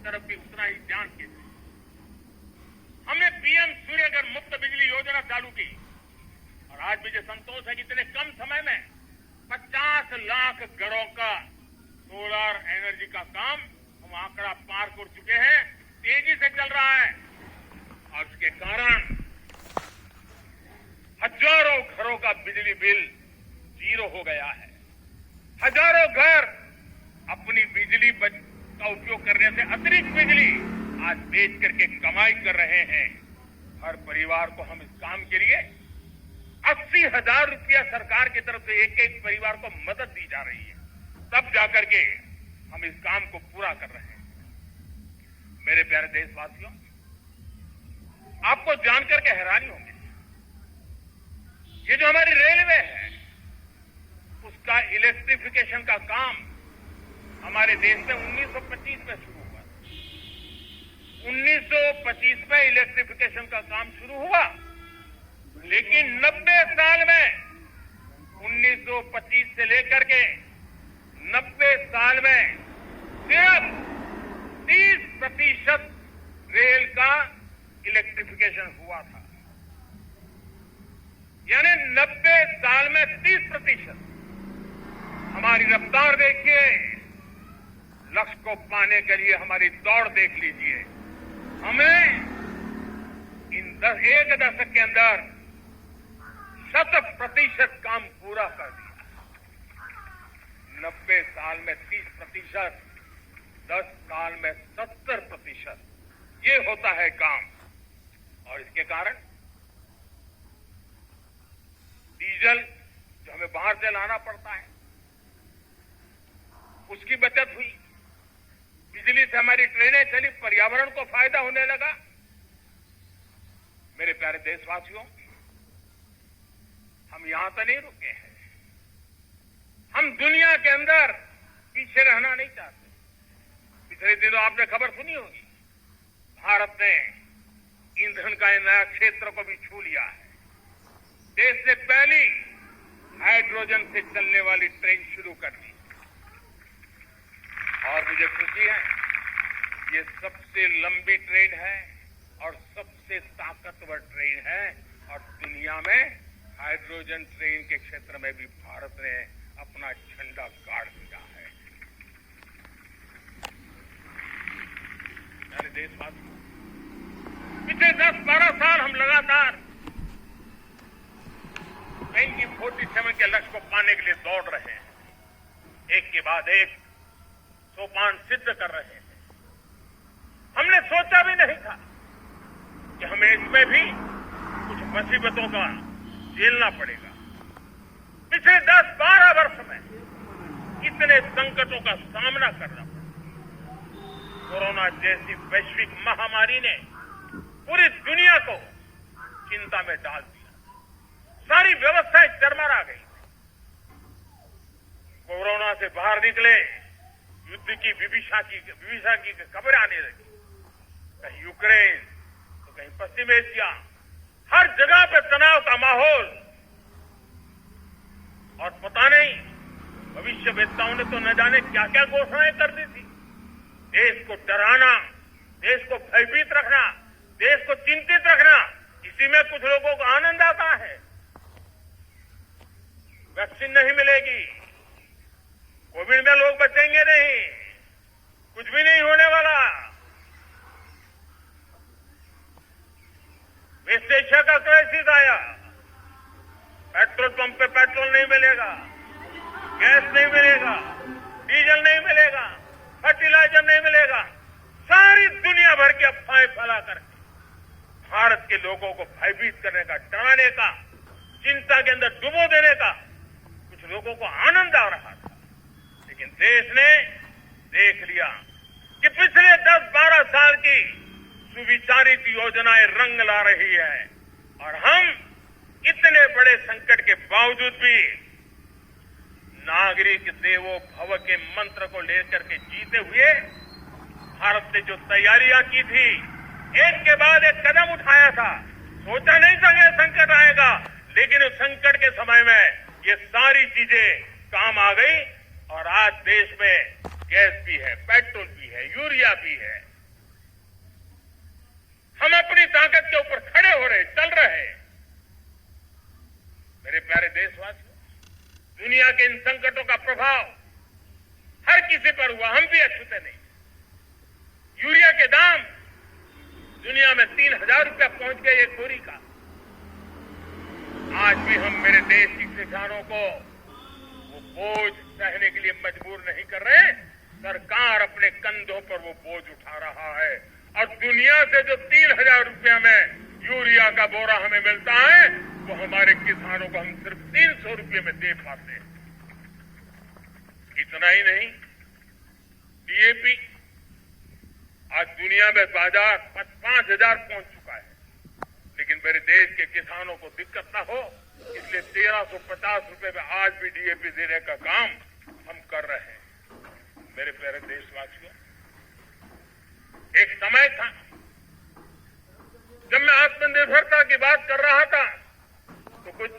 तरफ भी उतना ही ध्यान केंद्रित। हमने पीएम सूर्यघर मुफ्त बिजली योजना चालू की और आज मुझे संतोष है कि इतने कम समय में 50 लाख घरों का सोलर एनर्जी का काम हम आंकड़ा पार कर चुके हैं, तेजी से चल रहा है और इसके कारण हजारों घरों का बिजली बिल जीरो हो गया है। हजारों घर अपनी बिजली का उपयोग करने से अतिरिक्त बिजली आज बेच करके कमाई कर रहे हैं। हर परिवार को हम इस काम के लिए 80,000 रुपया सरकार की तरफ से एक एक परिवार को मदद दी जा रही है, तब जाकर के हम इस काम को पूरा कर रहे हैं। मेरे प्यारे देशवासियों, आपको जानकर के हैरानी होगी, ये जो हमारी रेलवे है उसका इलेक्ट्रिफिकेशन का काम हमारे देश में 1925 में शुरू हुआ। 1925 में इलेक्ट्रिफिकेशन का काम शुरू हुआ, लेकिन 90 साल में 1925 से लेकर के 90 साल में सिर्फ 30% रेल का इलेक्ट्रिफिकेशन हुआ था। यानी 90 साल में 30%। हमारी रफ्तार देखिए, लक्ष्य को पाने के लिए हमारी दौड़ देख लीजिए। हमने एक दशक के अंदर 100% काम पूरा कर दिया। 90 साल में 30%, 10 साल में 70%, ये होता है काम। और इसके कारण डीजल जो हमें बाहर से लाना पड़ता है उसकी बचत हुई, बिजली से हमारी ट्रेनें चली, पर्यावरण को फायदा होने लगा। मेरे प्यारे देशवासियों, हम यहां तो नहीं रुके हैं, हम दुनिया के अंदर पीछे रहना नहीं चाहते। पिछले दिनों आपने खबर सुनी होगी, भारत ने ईंधन का नया क्षेत्र को भी छू लिया है। देश ने पहली हाइड्रोजन से चलने वाली ट्रेन शुरू कर दी और मुझे खुशी है, ये सबसे लंबी ट्रेन है और सबसे ताकतवर ट्रेन है और दुनिया में हाइड्रोजन ट्रेन के क्षेत्र में भी भारत ने अपना झंडा गाड़ दिया है। मेरे देशवासियों, पिछले 10-12 साल हम लगातार 1947 के लक्ष्य को पाने के लिए दौड़ रहे हैं, एक के बाद एक सोपान सिद्ध कर रहे हैं। हमने सोचा भी नहीं था कि हमें इसमें भी कुछ मुसीबतों का झेलना पड़ेगा। पिछले 10-12 वर्ष में इतने संकटों का सामना करना पड़ा। कोरोना जैसी वैश्विक महामारी ने पूरी दुनिया को चिंता में डाल दिया, सारी व्यवस्थाएं चरमरा गई। कोरोना से बाहर निकले, युद्ध की विभीषा की खबरें आने लगी, कहीं यूक्रेन तो कहीं पश्चिम एशिया, हर जगह पे तनाव का माहौल। और पता नहीं भविष्यवेत्ताओं ने तो न जाने क्या क्या घोषणाएं कर दी थी। देश को डराना, देश को भयभीत रखना, देश को चिंतित रखना, इसी में कुछ लोगों को आनंद आता है। वैक्सीन नहीं मिलेगी, कोविड में लोग बचेंगे नहीं, कुछ भी नहीं होने वाला। वेस्ट एशिया का क्राइसिस आया, पेट्रोल पंप पे पेट्रोल नहीं मिलेगा, गैस नहीं मिलेगा, डीजल नहीं मिलेगा, फर्टिलाइजर नहीं मिलेगा। सारी दुनिया भर की अफवाहें फैला करके भारत के लोगों को भयभीत करने का, डराने का, चिंता के अंदर डुबो देने का कुछ लोगों को आनंद आ रहा था। लेकिन देश ने देख लिया कि पिछले 10-12 साल की सुविचारित योजनाएं रंग ला रही है और हम इतने बड़े संकट के बावजूद भी नागरिक देवो भव के मंत्र को लेकर के जीते हुए भारत ने जो तैयारियां की थी, एक के बाद एक कदम उठाया था। सोचा नहीं था कि संकट आएगा, लेकिन उस संकट के समय में ये सारी चीजें काम आ गई और आज देश में गैस भी है, पेट्रोल भी है, यूरिया भी है, दुनिया के इन संकटों का प्रभाव हर किसी पर हुआ, हम भी अछूते नहीं। यूरिया के दाम दुनिया में 3,000 रुपया पहुंच गए एक बोरी का। आज भी हम मेरे देश के किसानों को वो बोझ सहने के लिए मजबूर नहीं कर रहे। सरकार अपने कंधों पर वो बोझ उठा रहा है और दुनिया से जो 3,000 रुपया में यूरिया का बोरा हमें मिलता है वो हमारे किसानों को हम सिर्फ 300 रुपये में दे पाते हैं। इतना ही नहीं, डीएपी आज दुनिया में बाजार 5,000 पहुंच चुका है, लेकिन मेरे देश के किसानों को दिक्कत ना हो इसलिए 1,350 रुपये में आज भी डीएपी देने का काम हम कर रहे हैं। मेरे प्यारे देशवासियों, एक समय था जब मैं आत्मनिर्भरता की बात कर रहा था तो कुछ